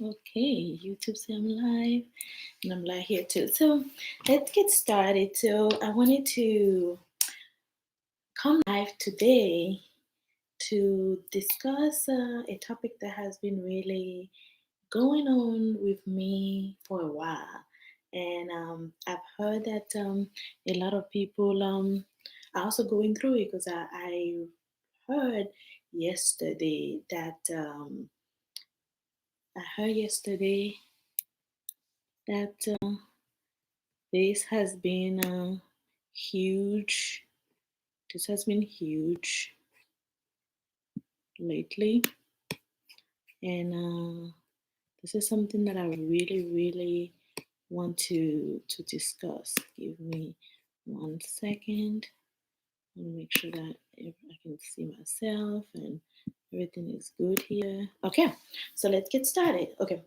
Okay, YouTube say I'm live, and I'm live here too. So let's get started. So I wanted to come live today to discuss a topic that has been really going on with me for a while, and I've heard that a lot of people are also going through it because I heard yesterday that I heard yesterday that. This has been huge. This has been huge lately, and this is something that I really, really want to discuss. Give me 1 second. I want to make sure that I can see myself and everything is good here. Okay, so let's get started. Okay,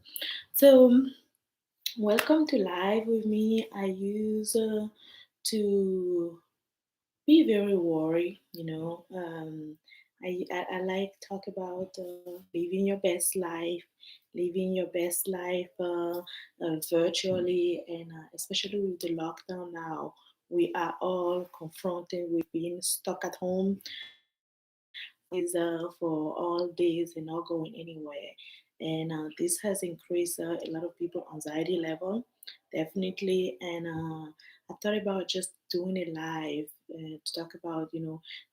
so welcome to live with me. I use to be very worried. I like talk about living your best life, living your best life virtually, and especially with the lockdown now, we are all confronted with being stuck at home for all days and not going anywhere. And this has increased a lot of people anxiety level, definitely. And I thought about just doing a live to talk about,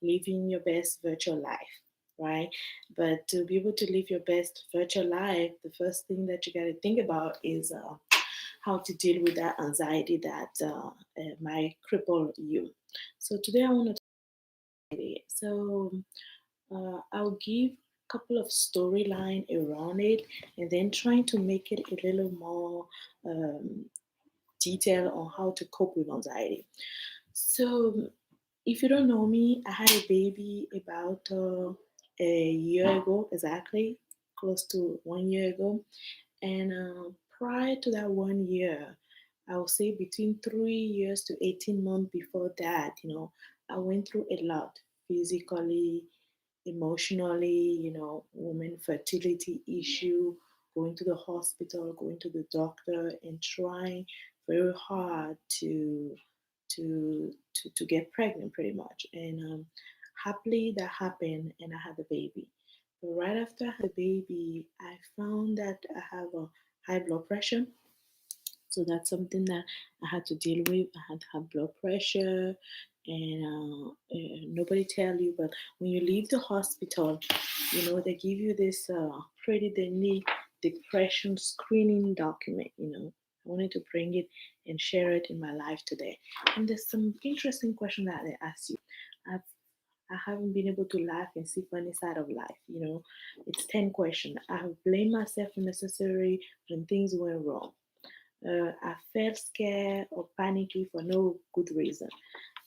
living your best virtual life, right? But to be able to live your best virtual life, the first thing that you got to think about is how to deal with that anxiety that might cripple you. So today I want to so I'll give a couple of storyline around it, and then trying to make it a little more um, detail on how to cope with anxiety. So, if you don't know me, I had a baby about a year ago, exactly, close to 1 year ago. And prior to that 1 year, I would say between 3 years to 18 months before that, I went through a lot physically, emotionally, woman fertility issue, going to the hospital, going to the doctor, and trying very hard to get pregnant, pretty much. And happily that happened, and I had the baby. But right after I had the baby, I found that I have a high blood pressure. So that's something that I had to deal with. I had high blood pressure, and nobody tell you, but when you leave the hospital, they give you this pretty neat depression screening document. I wanted to bring it and share it in my life today. And there's some interesting question that they ask you. I've I haven't been able to laugh and see funny side of life. It's 10 questions. I have blamed myself unnecessarily when things went wrong. I felt scared or panicky for no good reason.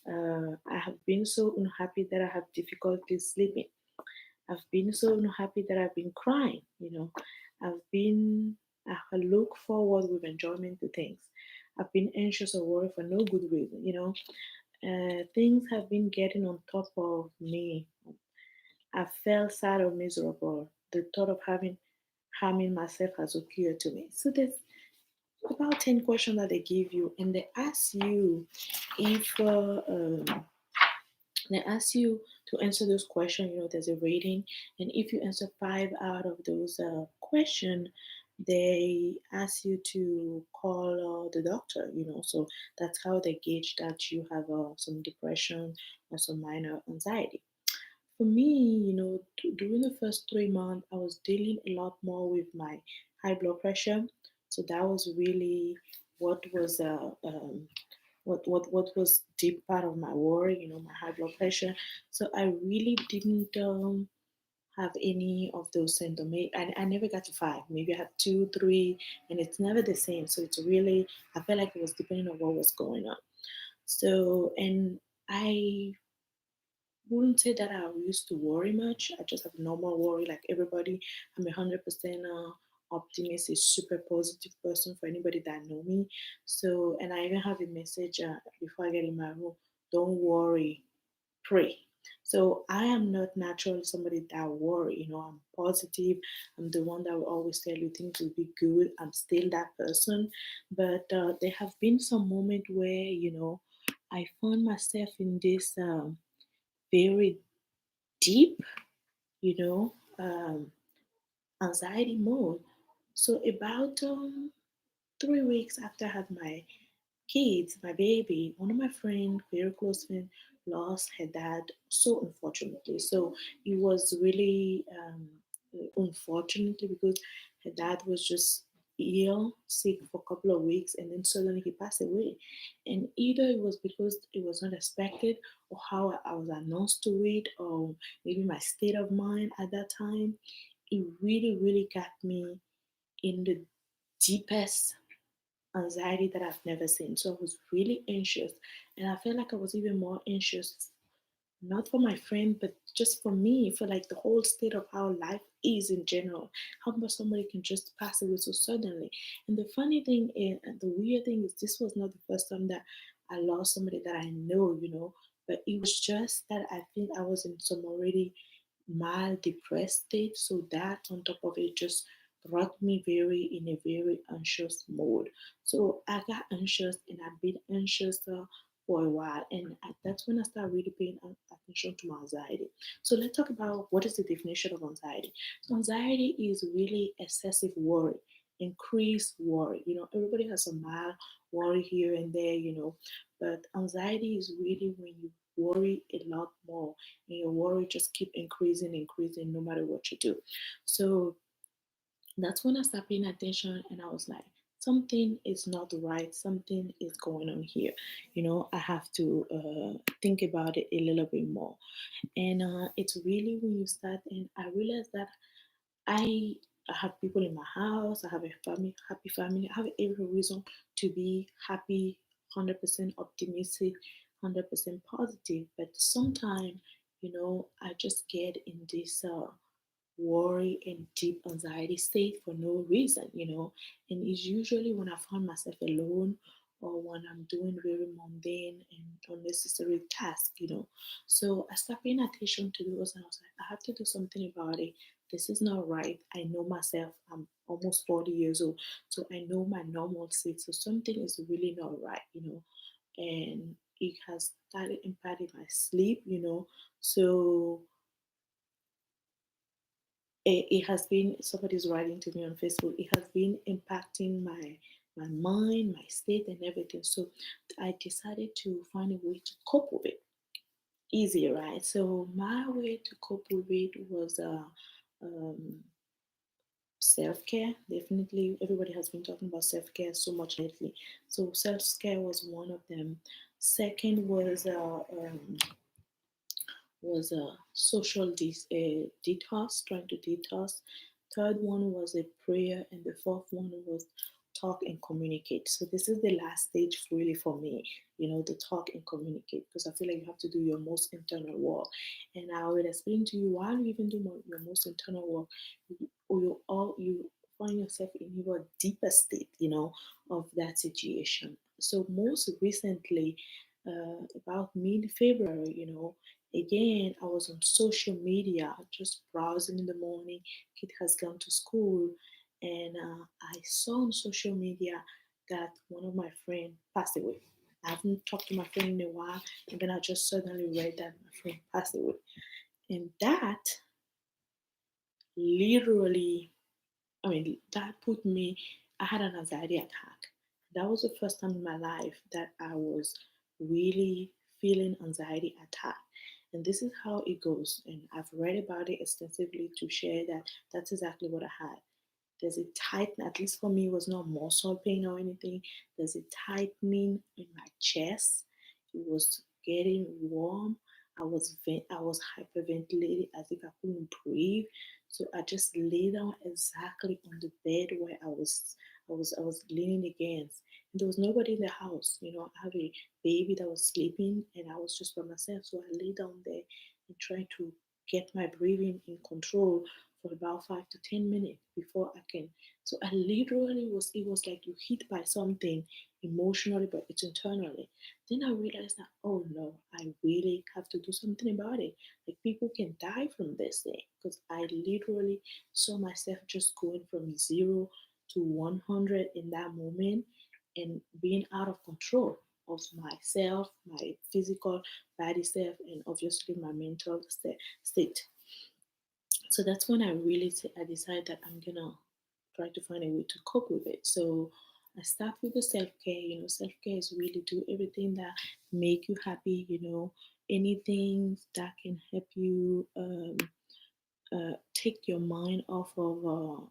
I have been so unhappy that I have difficulty sleeping. I've been so unhappy that I've been crying. I've been, I look forward with enjoyment to things. I've been anxious or worried for no good reason. Things have been getting on top of me. I felt sad or miserable. The thought of having harming myself has occurred to me. So there's about 10 questions that they give you, and if they ask you to answer those questions. There's a rating, and if you answer five out of those questions, they ask you to call the doctor. So that's how they gauge that you have some depression or some minor anxiety. For me, during the first 3 months, I was dealing a lot more with my high blood pressure. So that was really what was what was deep part of my worry. My high blood pressure. So I really didn't have any of those symptoms. I never got to five. Maybe I had two, three, and it's never the same. So it's really, I felt like it was depending on what was going on. So, and I wouldn't say that I used to worry much. I just have normal worry like everybody. I'm 100% optimist, a super positive person for anybody that know me. So, and I even have a message before I get in my room: don't worry, pray. So I am not naturally somebody that worry. I'm positive. I'm the one that will always tell you things will be good. I'm still that person. But there have been some moment where I found myself in this very deep, you know, um, anxiety mode. So about 3 weeks after I had my kids, my baby, one of my friend, very close friend, lost her dad so unfortunately. So it was really unfortunately because her dad was just ill, sick for a couple of weeks, and then suddenly he passed away. And either it was because it was unexpected, or how I was announced to it, or maybe my state of mind at that time, it really, really got me in the deepest anxiety that I've never seen. So I was really anxious, and I felt like I was even more anxious, not for my friend, but just for me, for like the whole state of how life is in general. How much somebody can just pass away so suddenly. And the funny thing is, and the weird thing is, this was not the first time that I lost somebody that I know, but it was just that I think I was in some already mild depressed state. So that on top of it just brought me very in a very anxious mode. So I got anxious and I've been anxious for a while, and that's when I started really paying attention to my anxiety. So let's talk about what is the definition of anxiety. So anxiety is really excessive worry, increased worry. Everybody has a mild worry here and there, but anxiety is really when you worry a lot more, and your worry just keep increasing, increasing no matter what you do. So that's when I started paying attention, and I was like, something is not right, something is going on here. I have to think about it a little bit more. And it's really when you start, and I realized that I have people in my house. I have a family, happy family. I have every reason to be happy, 100% optimistic, 100% positive. But sometimes, I just get in this worry and deep anxiety state for no reason. And it's usually when I find myself alone, or when I'm doing very mundane and unnecessary tasks. So I start paying attention to those, and I was like, I have to do something about it. This is not right. I know myself. I'm almost 40 years old. So I know my normal state. So something is really not right. And it has started impacting my sleep. So it has been, somebody's writing to me on Facebook, it has been impacting my mind, my state, and everything. So I decided to find a way to cope with it easier, right? So my way to cope with it was um, self-care. Definitely everybody has been talking about self-care so much lately, so self-care was one of them. Second was a social detox, trying to detox. Third one was a prayer, and the fourth one was talk and communicate. So this is the last stage really for me, the talk and communicate, because I feel like you have to do your most internal work. And I will explain to you, while you even do your most internal work, you find yourself in your deeper state, of that situation. So most recently, about mid-February, again, I was on social media, just browsing in the morning. Kid has gone to school, and I saw on social media that one of my friends passed away. I haven't talked to my friend in a while, and then I just suddenly read that my friend passed away. And that literally, I mean, that put me, I had an anxiety attack. That was the first time in my life that I was really feeling anxiety attack. And this is how it goes. And I've read about it extensively to share that that's exactly what I had. There's a tightening, at least for me, it was not muscle pain or anything. There's a tightening in my chest. It was getting warm. I was hyperventilating as if I couldn't breathe. So I just lay down exactly on the bed where I was leaning against. And there was nobody in the house. I have a baby that was sleeping, and I was just by myself. So I lay down there and tried to get my breathing in control for about 5 to 10 minutes before I can. So I literally was, it was like you hit by something emotionally, but it's internally. Then I realized that, oh no, I really have to do something about it. Like people can die from this thing because I literally saw myself just going from 0 to 100 in that moment and being out of control of myself, my physical body self, and obviously my mental state. So that's when I really I decided that I'm gonna try to find a way to cope with it. So I start with the self care. Self care is really do everything that make you happy. Anything that can help you take your mind off of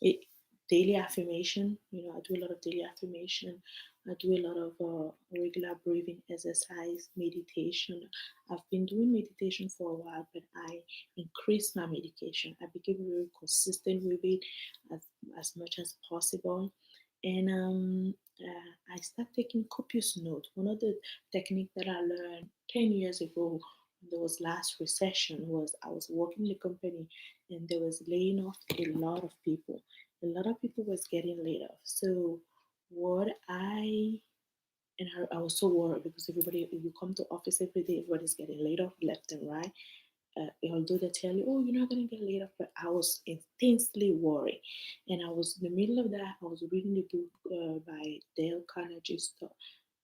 it, daily affirmation. I do a lot of daily affirmation. I do a lot of regular breathing exercise, meditation. I've been doing meditation for a while, but I increased my medication. I became very consistent with it as, as much as possible. And I started taking copious notes. One of the technique that I learned 10 years ago, when there was last recession, was I was working in a company and there was laying off a lot of people. A lot of people was getting laid off. So what I was so worried because everybody, if you come to office every day, everybody's getting laid off left and right. Although they tell you, oh, you're not going to get laid off, but I was intensely worried. And I was in the middle of that, I was reading the book by Dale Carnegie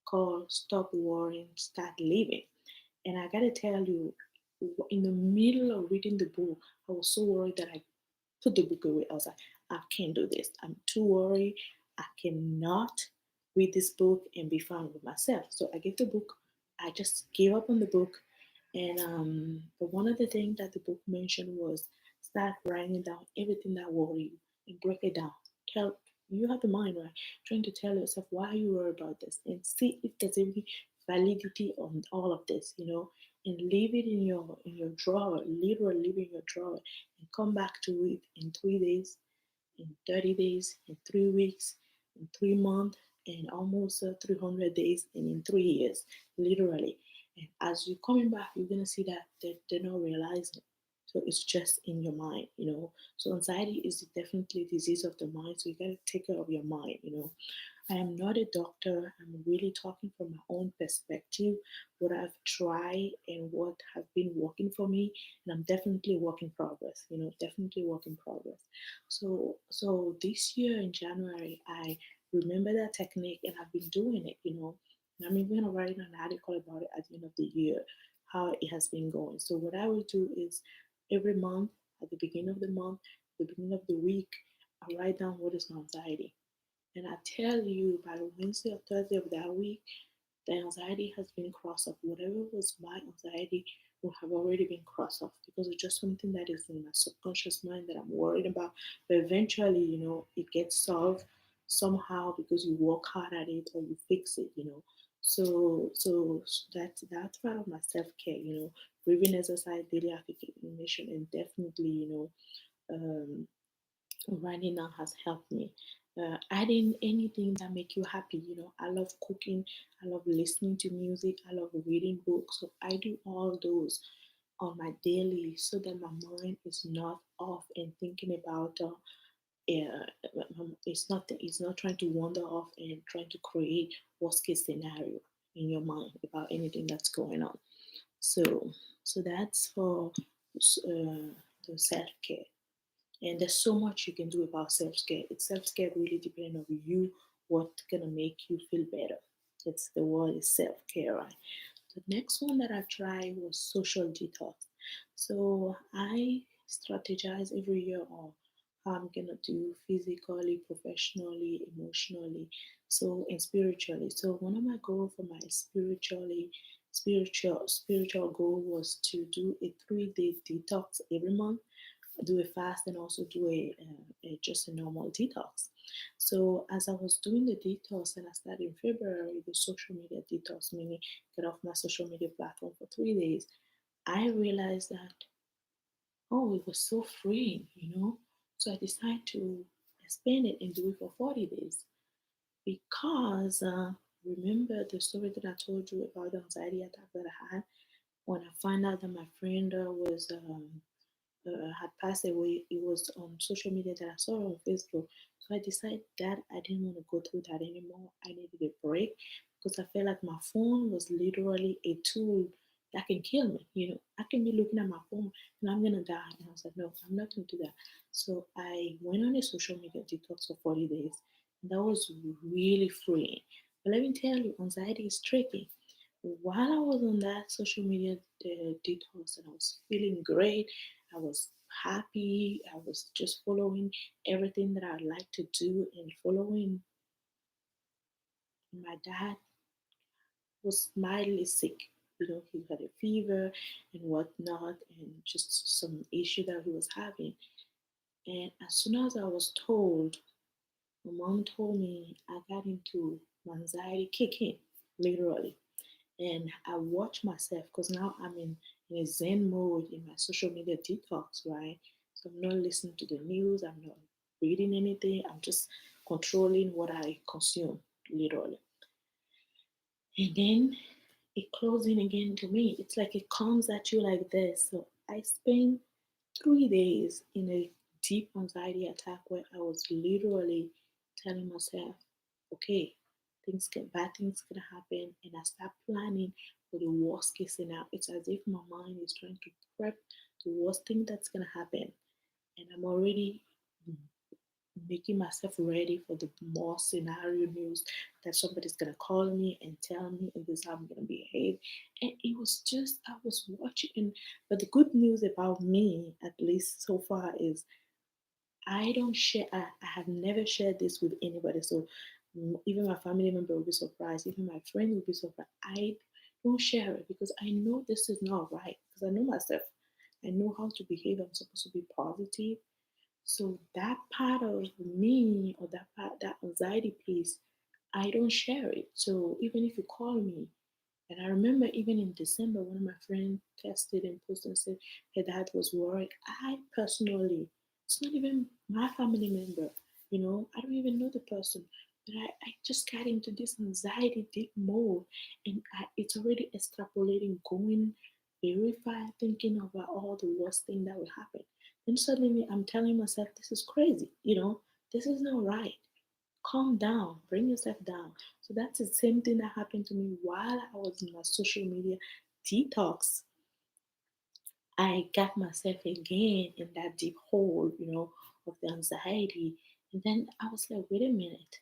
called Stop Worrying, Start Living. And I got to tell you, in the middle of reading the book, I was so worried that I put the book away. I was like, I can't do this. I'm too worried. I cannot read this book and be fine with myself. So I gave the book. I just gave up on the book. And but one of the things that the book mentioned was start writing down everything that worry you and break it down. Tell You have the mind, right? Trying to tell yourself why you worry about this and see if there's any validity on all of this, and leave it in your drawer, literally leave it in your drawer and come back to it in 3 days, in 30 days, in 3 weeks, in 3 months, and almost 300 days, and in 3 years, literally. And as you're coming back, you're going to see that they're not realizing. So it's just in your mind. So anxiety is definitely a disease of the mind. So you got to take care of your mind. I am not a doctor. I'm really talking from my own perspective, what I've tried and what have been working for me, and I'm definitely work in progress. Definitely work in progress. So this year in January, I remember that technique and I've been doing it. And I'm even gonna write an article about it at the end of the year, how it has been going. So what I will do is every month, at the beginning of the month, the beginning of the week, I write down what is my anxiety. And I tell you, by Wednesday or Thursday of that week, the anxiety has been crossed off. Whatever was my anxiety will have already been crossed off because it's just something that is in my subconscious mind that I'm worried about. But eventually, it gets solved somehow because you work hard at it or you fix it. So that's part of my self care. Breathing exercise, daily affirmation, and definitely, writing down has helped me. Adding anything that make you happy. I love cooking. I love listening to music. I love reading books. So I do all those on my daily so that my mind is not off and thinking about. It's not trying to wander off and trying to create worst case scenario in your mind about anything that's going on. So so that's for the self care. And there's so much you can do about self care. It's self care really depending on you, what's gonna make you feel better. It's the word is self care, right? The next one that I tried was social detox. So I strategize every year on how I'm gonna do physically, professionally, emotionally, so and spiritually. So one of my goals for my spiritual goal was to do a 3 day detox every month, do a fast, and also do a just a normal detox. So as I was doing the detox, and I started in February, the social media detox, meaning get off my social media platform for 3 days, I realized that, oh, it was so freeing. So I decided to expand it and do it for 40 days because remember the story that I told you about the anxiety attack that I had when I found out that my friend was had passed away. It was on social media that I saw her on Facebook. So I decided that I didn't want to go through that anymore. I needed a break because I felt like my phone was literally a tool that can kill me. I can be looking at my phone and I'm gonna die. And I was like, no, I'm not gonna do that. So I went on a social media detox for 40 days. And that was really freeing. But let me tell you, anxiety is tricky. While I was on that social media detox and I was feeling great, I was happy, I was just following everything that I like to do and following my dad was mildly sick. He had a fever and whatnot, and just some issue that he was having. And as soon as I was told, my mom told me I got into my anxiety kicking, literally. And I watch myself because now I'm in a zen mode in my social media detox, right? So I'm not listening to the news, I'm not reading anything, I'm just controlling what I consume, literally. And then it closing again to me. It's like it comes at you like this. So I spent 3 days in a deep anxiety attack where I was literally telling myself, okay, bad things gonna happen, and I start planning for the worst case scenario. It's as if my mind is trying to prep the worst thing that's gonna happen, and I'm already making myself ready for the more scenario news that somebody's gonna call me and tell me and this is how I'm gonna behave. And it was just I was watching, but the good news about me, at least so far, is I don't share. I have never shared this with anybody. So even my family member will be surprised. Even my friend will be surprised. I don't share it because I know this is not right. Because I know myself. I know how to behave. I'm supposed to be positive. So that part of me or that part, that anxiety piece, I don't share it. So even if you call me, and I remember even in December, one of my friends texted and posted and said her dad was worried. I personally, it's not even my family member, I don't even know the person, but I just got into this anxiety deep mode, and it's already extrapolating, going very far, thinking about all the worst thing that will happen. Then suddenly I'm telling myself, this is crazy, this is not right. Calm down, bring yourself down. So that's the same thing that happened to me while I was in my social media detox. I got myself again in that deep hole, of the anxiety. And then I was like, wait a minute,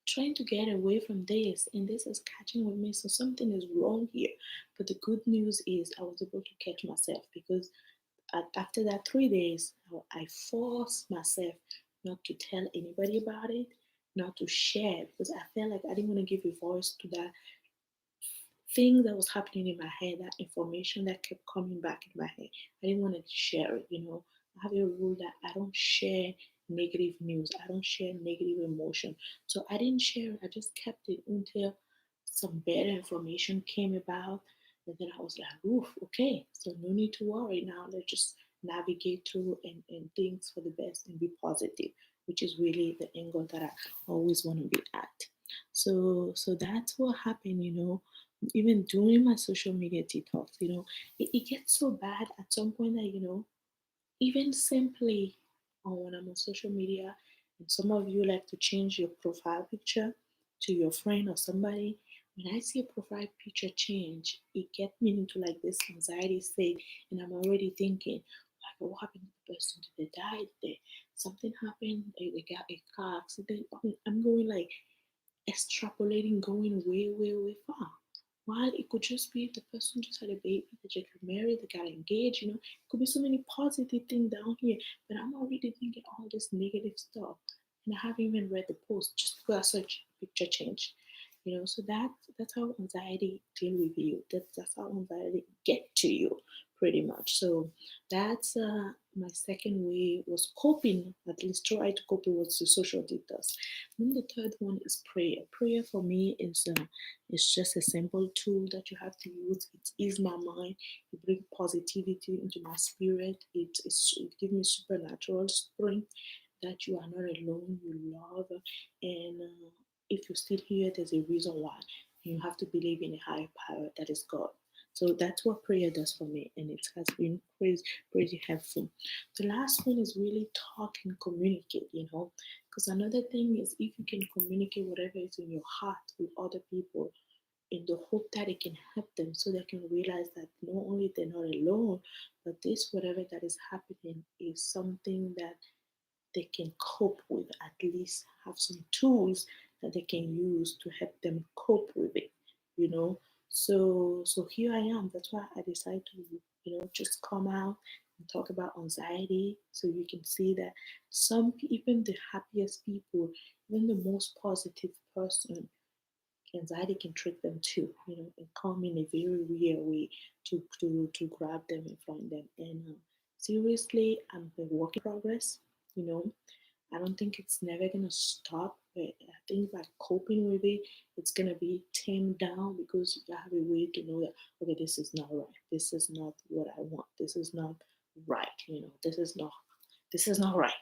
trying to get away from this, and this is catching with me. So something is wrong here. But the good news is I was able to catch myself because after that 3 days, I forced myself not to tell anybody about it, not to share because I felt like I didn't want to give a voice to that thing that was happening in my head, that information that kept coming back in my head. I didn't want to share it. I have a rule that I don't share negative news, I don't share negative emotion. So I didn't share it, I just kept it until some better information came about. And then I was like, oof, okay, so no need to worry now. Let's just navigate through and things for the best and be positive, which is really the angle that I always want to be at. So that's what happened, even during my social media detox, it gets so bad at some point that, even simply when I'm on social media, and some of you like to change your profile picture to your friend or somebody, when I see a profile picture change, it gets me into like this anxiety state, and I'm already thinking, like, what happened to the person? Did they die? Did they, something happened? They got a car accident? I'm going like extrapolating, going way, way, way far. While it could just be the person just had a baby, they just got married, they got engaged, it could be so many positive things down here, but I'm already thinking all this negative stuff. And I haven't even read the post just because I saw a picture change. So that's how anxiety deal with you. That's how anxiety get to you pretty much. So that's my second way was coping, at least try to cope with the social detox. Then the third one is prayer. Prayer for me is just a simple tool that you have to use. It eases my mind. It brings positivity into my spirit. It gives me supernatural strength that you are not alone. You love, and if you're still here, there's a reason why. You have to believe in a higher power that is God. So that's what prayer does for me, and it has been pretty helpful. The last one is really talk and communicate, because another thing is if you can communicate whatever is in your heart with other people in the hope that it can help them so they can realize that not only they're not alone, but this whatever that is happening is something that they can cope with, at least have some tools that they can use to help them cope with it, you know. So here I am. That's why I decided to, just come out and talk about anxiety so you can see that even the happiest people, even the most positive person, anxiety can trick them too, and come in a very weird way to grab them and find them. And seriously, I'm a work in progress. You know, I don't think it's never gonna stop, but I think by coping with it, it's gonna be tamed down because you have a way to know that okay, this is not right. This is not what I want. This is not right. This is not right.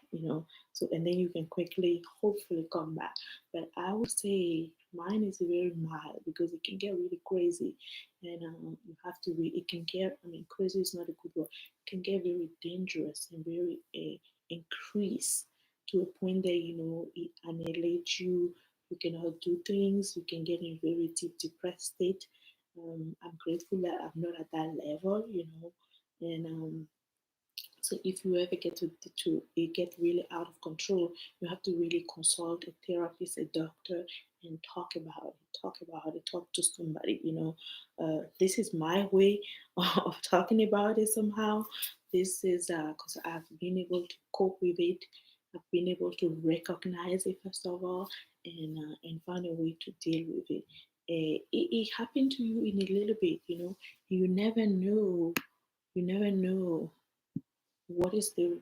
So and then you can quickly, hopefully, come back. But I would say mine is very mild because it can get really crazy, and you have to. It can get. I mean, crazy is not a good word. It can get very dangerous and very increase to a point that it annihilates you. You cannot do things. You can get in a very deep depressed state. I'm grateful that I'm not at that level. And so if you ever get to it get really out of control, you have to really consult a therapist, a doctor, and talk to somebody. This is my way of talking about it somehow. This is because I've been able to cope with it. I've been able to recognize it first of all, and find a way to deal with it. It happened to you in a little bit. You never know. You never know what is the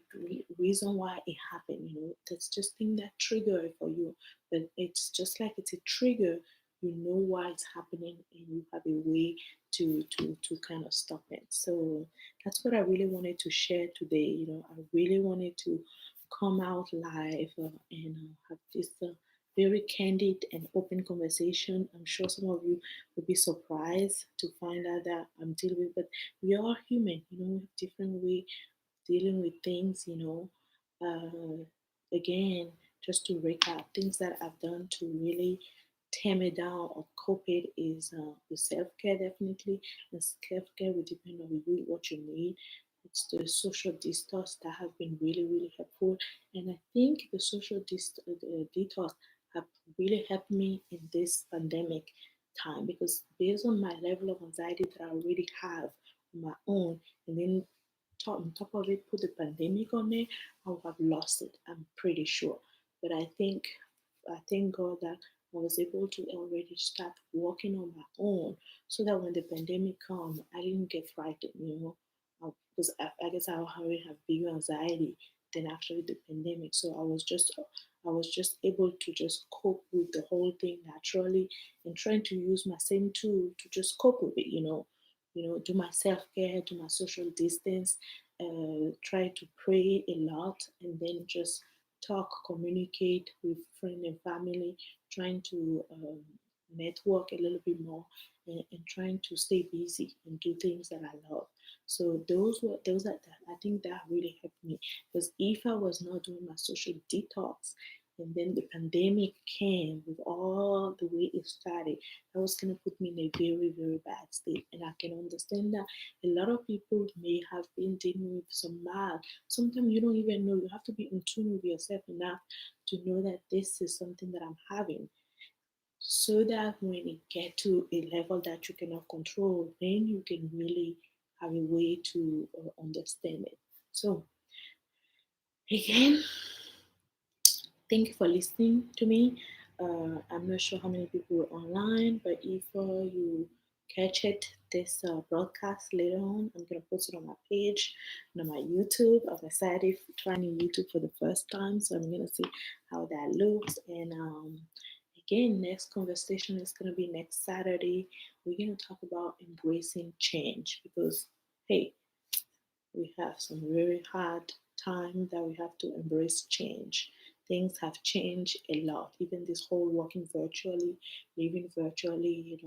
reason why it happened. That's just thing that trigger it for you, but it's just like it's a trigger. You know why it's happening, and you have a way to kind of stop it. So that's what I really wanted to share today. I really wanted to come out live, and have this very candid and open conversation. I'm sure some of you will be surprised to find out that I'm dealing with, but we are human. We have different way dealing with things. Again, just to recap, things that I've done to really tame it down or cope it is the self care definitely. The self care will depend on you what you need. It's the social detox that have been really really helpful, and I think the social detox have really helped me in this pandemic time because based on my level of anxiety that I already have on my own, and then on top of it, put the pandemic on it, I would have lost it. I'm pretty sure. But I thank God that I was able to already start working on my own, so that when the pandemic come, I didn't get frightened. Because I guess I already have bigger anxiety than actually the pandemic. So I was just able to just cope with the whole thing naturally, and trying to use my same tool to just cope with it. Do my self care, do my social distance, try to pray a lot, and then just talk, communicate with friends and family, trying to network a little bit more, and trying to stay busy and do things that I love. So those that I think that really helped me, because if I was not doing my social detox, and then the pandemic came with all the way it started, that was going to put me in a very, very bad state. And I can understand that a lot of people may have been dealing with some mal. Sometimes you don't even know. You have to be in tune with yourself enough to know that this is something that I'm having. So that when it get to a level that you cannot control, then you can really have a way to understand it. So again, thank you for listening to me. I'm not sure how many people were online, but if you catch it, this broadcast later on, I'm going to post it on my page and on my YouTube. I've decided trying YouTube for the first time, so I'm going to see how that looks. And again, next conversation is going to be next Saturday. We're going to talk about embracing change because, hey, we have some very hard time that we have to embrace change. Things have changed a lot. Even this whole working virtually, living virtually,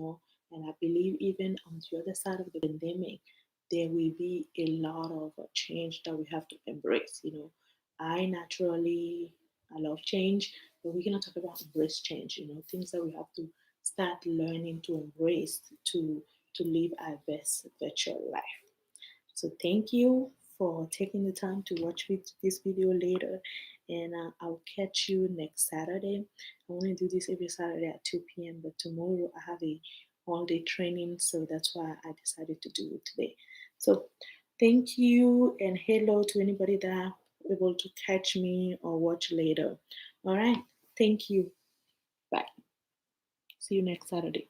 And I believe even on the other side of the pandemic, there will be a lot of change that we have to embrace. I naturally, I love change, but we're gonna talk about embrace change. Things that we have to start learning to embrace to live our best virtual life. So thank you for taking the time to watch this video later, and I'll catch you next Saturday. I want to do this every Saturday at 2 p.m., but tomorrow I have a all-day training, so that's why I decided to do it today. So thank you, and hello to anybody that able to catch me or watch later. All right, thank you. Bye. See you next Saturday.